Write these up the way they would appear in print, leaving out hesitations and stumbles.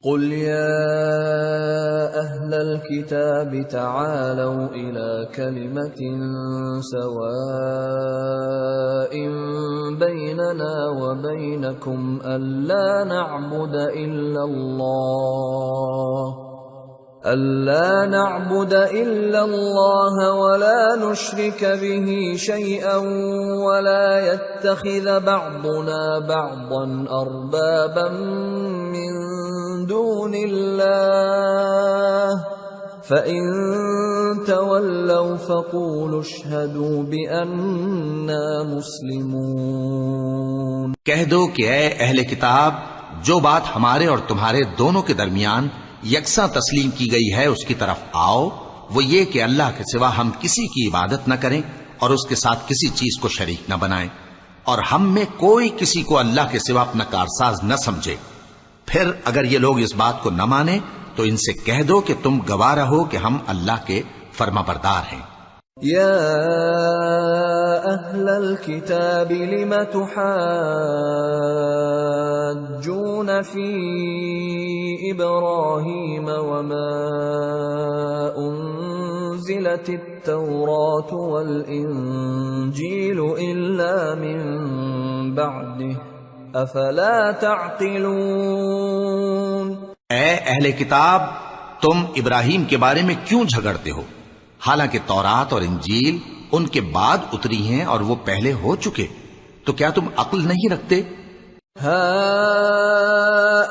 قل يا أهل الكتاب تعالوا إلى كلمة سواء بيننا وبينكم ألا نعبد إلا الله ولا نشرك به شيئا ولا يتخذ بعضنا بعضا أربابا من دون الله فإن تولوا فقولوا اشهدوا بأننا مسلمون۔ کہہ دو کہ اے اہل کتاب، جو بات ہمارے اور تمہارے دونوں کے درمیان یکساں تسلیم کی گئی ہے اس کی طرف آؤ، وہ یہ کہ اللہ کے سوا ہم کسی کی عبادت نہ کریں اور اس کے ساتھ کسی چیز کو شریک نہ بنائیں، اور ہم میں کوئی کسی کو اللہ کے سوا اپنا کارساز نہ سمجھے۔ پھر اگر یہ لوگ اس بات کو نہ مانیں تو ان سے کہہ دو کہ تم گواہ رہو کہ ہم اللہ کے فرما بردار ہیں۔ یا اہل الکتاب لم تحاجون فی ابراہیم وما انزلت التوراة والانجیل الا من بعده افلا تعقلون۔ اے اہل کتاب، تم ابراہیم کے بارے میں کیوں جھگڑتے ہو، حالانکہ تورات اور انجیل ان کے بعد اتری ہیں اور وہ پہلے ہو چکے، تو کیا تم عقل نہیں رکھتے؟ ہا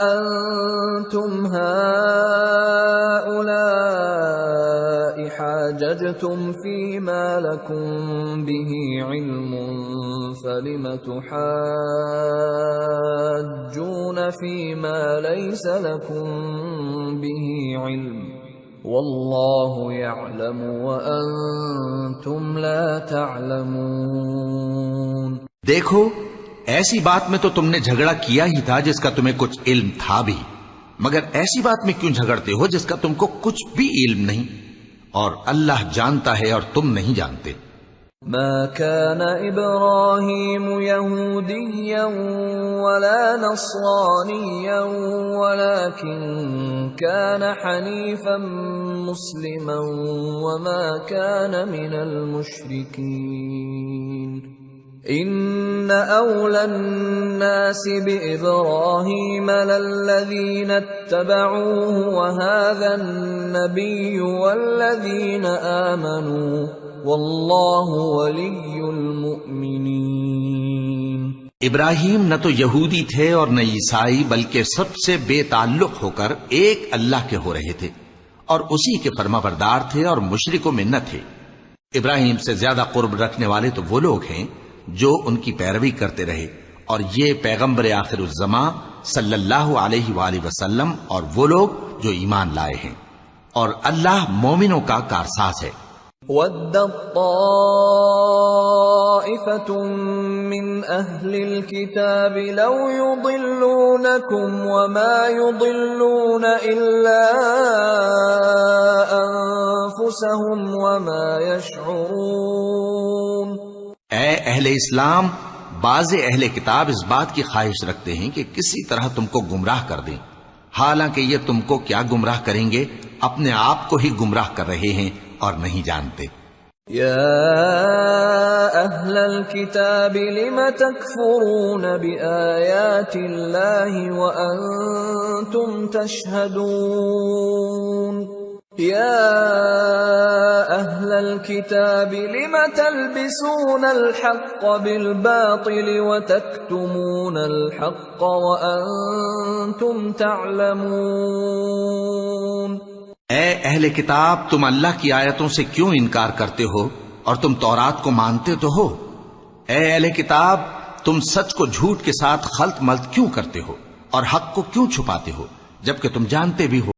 انتم هؤلاء حاججتم فيما لكم به علم فلم تحاجون فيما ليس لكم به علم واللہ یعلم وانتم لا تعلمون۔ دیکھو، ایسی بات میں تو تم نے جھگڑا کیا ہی تھا جس کا تمہیں کچھ علم تھا بھی، مگر ایسی بات میں کیوں جھگڑتے ہو جس کا تم کو کچھ بھی علم نہیں، اور اللہ جانتا ہے اور تم نہیں جانتے۔ ما كان ابراہیم یہودیا ولا نصرانیا ولكن كان حنیفا مسلما وما كان من المشرکین۔ ان اولى الناس بابراہیم للذین اتبعوه وهذا النبی والذین آمنوا واللہ ولی المؤمنین۔ ابراہیم نہ تو یہودی تھے اور نہ عیسائی، بلکہ سب سے بے تعلق ہو کر ایک اللہ کے ہو رہے تھے، اور اسی کے فرما بردار تھے اور مشرکوں میں نہ تھے۔ ابراہیم سے زیادہ قرب رکھنے والے تو وہ لوگ ہیں جو ان کی پیروی کرتے رہے، اور یہ پیغمبر آخر الزماں صلی اللہ علیہ وآلہ وسلم اور وہ لوگ جو ایمان لائے ہیں، اور اللہ مومنوں کا کارساز ہے۔ وَدَّت طَّائِفَةٌ مِّنْ أَهْلِ الْكِتَابِ لَوْ يُضِلُّونَكُمْ وَمَا يُضِلُّونَ إِلَّا أَنفُسَهُمْ وَمَا يَشْعُرُونَ۔ اے اہل اسلام، بعض اہل کتاب اس بات کی خواہش رکھتے ہیں کہ کسی طرح تم کو گمراہ کر دیں، حالانکہ یہ تم کو کیا گمراہ کریں گے، اپنے آپ کو ہی گمراہ کر رہے ہیں اور نہیں جانتے۔ یا اہل الکتاب لم تکفرون بآیات اللہ وانتم تشہدون۔ یا اہل الکتاب لم تلبسون الحق بالباطل وتکتمون الحق وانتم تعلمون۔ اے اہل کتاب، تم اللہ کی آیتوں سے کیوں انکار کرتے ہو اور تم تورات کو مانتے تو ہو؟ اے اہل کتاب، تم سچ کو جھوٹ کے ساتھ خلط ملط کیوں کرتے ہو اور حق کو کیوں چھپاتے ہو جبکہ تم جانتے بھی ہو